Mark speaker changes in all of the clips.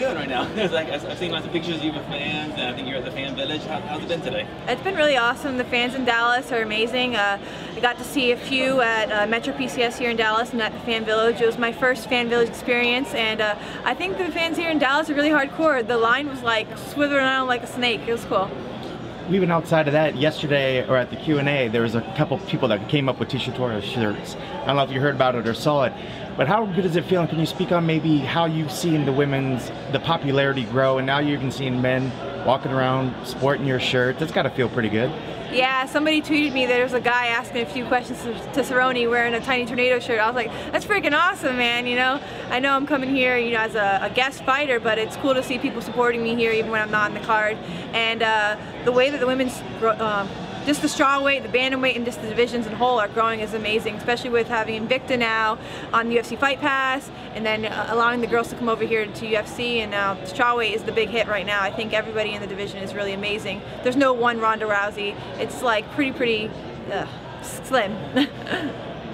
Speaker 1: good right now. It's like, I've seen lots of pictures of you with fans, and I think you're at the fan village. How's it been today?
Speaker 2: It's been really awesome. The fans in Dallas are amazing. I got to see a few at Metro PCS here in Dallas and at the fan village. It was my first fan village experience, and I think the fans here in Dallas are really hardcore. The line was like swithering around like a snake. It was cool.
Speaker 3: Even outside of that, yesterday or at the Q&A, there was a couple people that came up with Tecia Torres shirts. I don't know if you heard about it or saw it, but how good is it feeling? Can you speak on maybe how you've seen the popularity grow, and now you're even seeing men walking around sporting your shirt? That's got to feel pretty good.
Speaker 2: Yeah, somebody tweeted me that there was a guy asking a few questions to Cerrone wearing a Tiny Tornado shirt. I was like, that's freaking awesome, man, you know? I know I'm coming here, you know, as a guest fighter, but it's cool to see people supporting me here even when I'm not in the card. And the way that the women's, just the strawweight, the bantamweight, and just the divisions in whole are growing is amazing, especially with having Invicta now on the UFC Fight Pass, and then allowing the girls to come over here to UFC, and now strawweight is the big hit right now. I think everybody in the division is really amazing. There's no one Ronda Rousey. It's like pretty slim.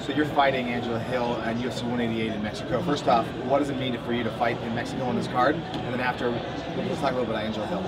Speaker 4: So you're fighting Angela Hill at UFC 188 in Mexico. First off, what does it mean for you to fight in Mexico on this card? And then after, let's talk a little bit about Angela Hill.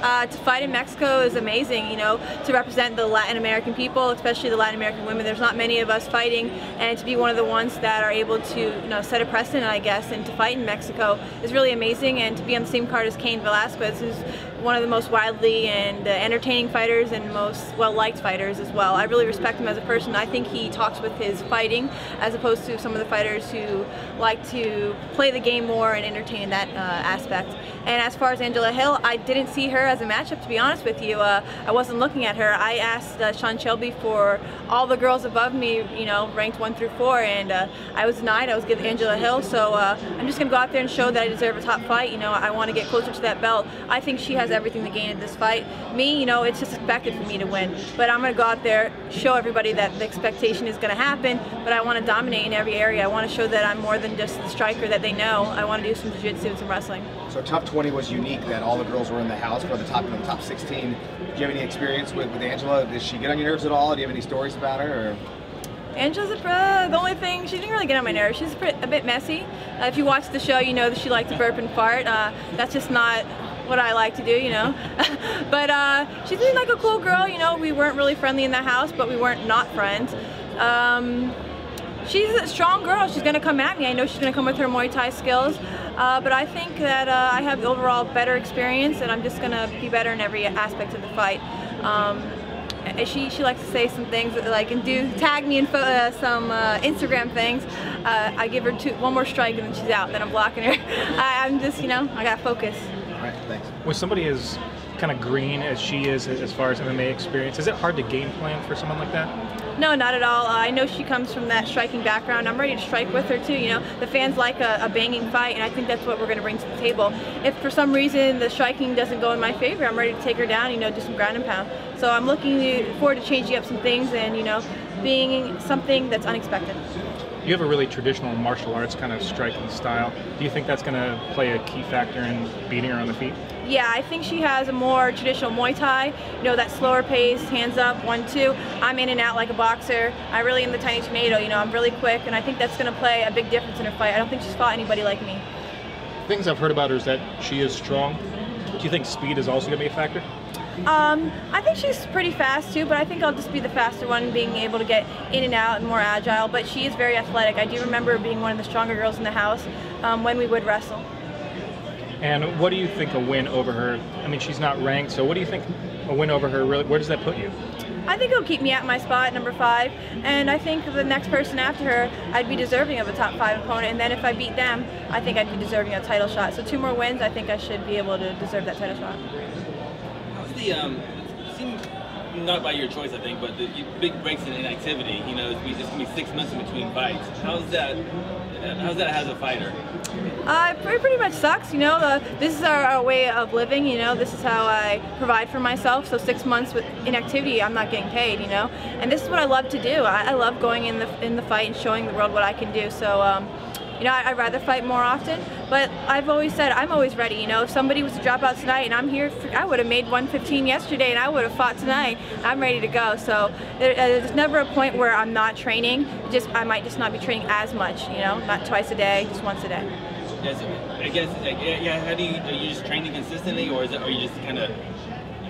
Speaker 2: To fight in Mexico is amazing, you know, to represent the Latin American people, especially the Latin American women. There's not many of us fighting, and to be one of the ones that are able to, you know, set a precedent, I guess, and to fight in Mexico is really amazing. And to be on the same card as Cain Velasquez, who's one of the most widely and entertaining fighters and most well-liked fighters as well. I really respect him as a person. I think he talks with his fighting as opposed to some of the fighters who like to play the game more and entertain in that aspect. And as far as Angela Hill, I didn't see her as a matchup, to be honest with you. I wasn't looking at her. I asked Sean Shelby for all the girls above me, you know, ranked 1 through 4, and I was denied. I was given Angela Hill, so I'm just going to go out there and show that I deserve a top fight. You know, I want to get closer to that belt. I think she has everything to gain in this fight. Me, you know, it's just expected for me to win, but I'm going to go out there, show everybody that the expectation is going to happen, but I want to dominate in every area. I want to show that I'm more than just the striker that they know. I want to do some jiu-jitsu and some wrestling.
Speaker 4: So Tough 20 was unique that all the girls were in the house for the top 16. Do you have any experience with Angela? Does she get on your nerves at all? Do you have any stories about her? Or?
Speaker 2: Angela's the only thing, she didn't really get on my nerves. She's a bit messy. If you watch the show, you know that she likes to burp and fart. That's just not what I like to do, you know. But she's really like a cool girl, you know. We weren't really friendly in the house, but we weren't not friends. She's a strong girl. She's going to come at me. I know she's going to come with her Muay Thai skills, but I think that I have the overall better experience, and I'm just going to be better in every aspect of the fight. She likes to say some things like and tag me in some Instagram things. I give her one more strike and then she's out. Then I'm blocking her. I'm just, you know, I got focus.
Speaker 4: All right, thanks.
Speaker 5: When somebody is kind of green as she is as far as MMA experience, is it hard to game plan for someone like that?
Speaker 2: No, not at all. I know she comes from that striking background. I'm ready to strike with her too, you know. The fans like a banging fight, and I think that's what we're going to bring to the table. If for some reason the striking doesn't go in my favor, I'm ready to take her down, you know, do some ground and pound. So I'm looking forward to changing up some things and, you know, being something that's unexpected.
Speaker 5: You have a really traditional martial arts kind of striking style. Do you think that's going to play a key factor in beating her on the feet?
Speaker 2: Yeah, I think she has a more traditional Muay Thai, you know, that slower pace, hands up, 1-2. I'm in and out like a boxer. I really am the Tiny Tornado, you know, I'm really quick, and I think that's going to play a big difference in her fight. I don't think she's fought anybody like me.
Speaker 5: Things I've heard about her is that she is strong. Do you think speed is also going to be a factor?
Speaker 2: I think she's pretty fast too, but I think I'll just be the faster one, being able to get in and out and more agile, but she is very athletic. I do remember being one of the stronger girls in the house when we would wrestle.
Speaker 5: And what do you think a win over her, I mean, she's not ranked, so what do you think a win over her, really, where does that put you?
Speaker 2: I think it'll keep me at my spot, number 5, and I think the next person after her, I'd be deserving of a top 5 opponent, and then if I beat them, I think I'd be deserving of a title shot. So 2 more wins, I think I should be able to deserve that title shot.
Speaker 1: How's the, seemed not by your choice, I think, but the big breaks in inactivity, you know, it's going to be 6 months in between fights. How's that as a fighter?
Speaker 2: It pretty much sucks, you know. This is our way of living, you know. This is how I provide for myself. So 6 months with inactivity, I'm not getting paid, you know. And this is what I love to do. I love going in the fight and showing the world what I can do. So, you know, I'd rather fight more often. But I've always said I'm always ready. You know, if somebody was to drop out tonight and I'm here, I would have made 115 yesterday and I would have fought tonight. I'm ready to go. So there's never a point where I'm not training. I might just not be training as much. You know, not twice a day, just once a day.
Speaker 1: Yes, I guess. Yeah. How do you? Are you just training consistently, or are you just kind of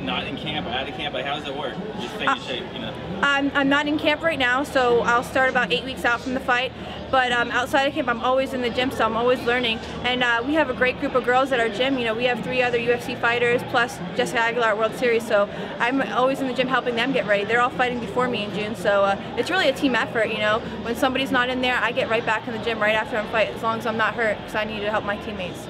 Speaker 1: not in camp or out of camp? Like, how does it work? Just staying in shape, you know.
Speaker 2: I'm not in camp right now, so I'll start about 8 weeks out from the fight. But outside of camp, I'm always in the gym, so I'm always learning. And we have a great group of girls at our gym. You know, we have 3 other UFC fighters plus Jessica Aguilar at World Series. So I'm always in the gym helping them get ready. They're all fighting before me in June, so it's really a team effort. You know, when somebody's not in there, I get right back in the gym right after I'm fight, as long as I'm not hurt, because I need to help my teammates.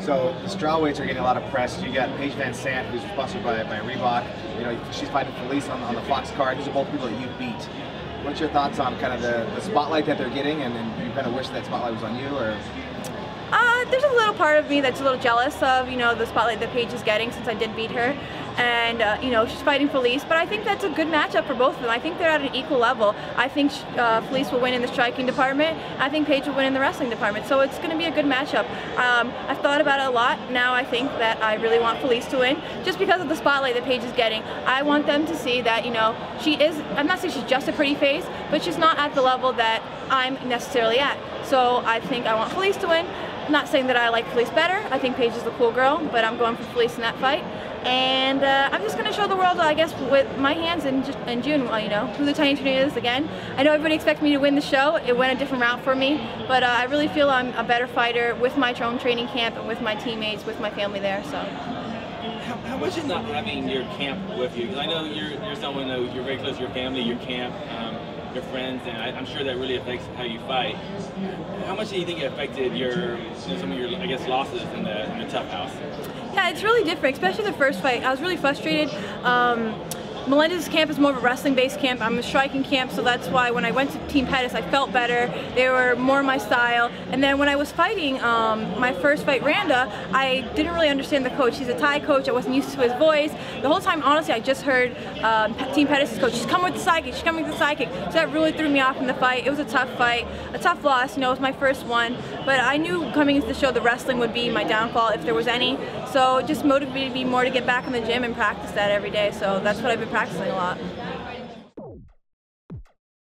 Speaker 4: So the strawweights are getting a lot of press. You got Paige Van Sant, who's sponsored by Reebok. You know, she's fighting Felice on the Fox card. These are both people that you beat. What's your thoughts on kind of the spotlight that they're getting, and you kind of wish that spotlight was on you, or?
Speaker 2: There's a little part of me that's a little jealous of, you know, the spotlight that Paige is getting, since I did beat her. And, you know, she's fighting Felice, but I think that's a good matchup for both of them. I think they're at an equal level. I think Felice will win in the striking department. I think Paige will win in the wrestling department. So it's going to be a good matchup. I've thought about it a lot. Now I think that I really want Felice to win, just because of the spotlight that Paige is getting. I want them to see that, you know, she is, I'm not saying she's just a pretty face, but she's not at the level that I'm necessarily at. So I think I want Felice to win. I'm not saying that I like Felice better. I think Paige is the cool girl, but I'm going for Felice in that fight. And I'm just going to show the world, I guess, with my hands in June, you know, who the Tiny Tornado is again. I know everybody expects me to win the show. It went a different route for me, but I really feel I'm a better fighter with my own training camp and with my teammates, with my family there. So.
Speaker 1: How much is not having your camp with you? Because I know you're someone you're very close to your family, your camp, your friends, and I'm sure that really affects how you fight. How much do you think it affected your, some of your, I guess, losses in the Tough House?
Speaker 2: Yeah, it's really different, especially the first fight. I was really frustrated. Melendez's camp is more of a wrestling-based camp. I'm a striking camp, so that's why when I went to Team Pettis, I felt better. They were more my style. And then when I was fighting my first fight, Randa, I didn't really understand the coach. He's a Thai coach. I wasn't used to his voice. The whole time, honestly, I just heard Team Pettis' coach, she's coming with the side kick, she's coming with the side kick. So that really threw me off in the fight. It was a tough fight, a tough loss. You know, it was my first one. But I knew coming into the show the wrestling would be my downfall if there was any. So it just motivated me more to get back in the gym and practice that every day. So that's what I've been practicing a lot.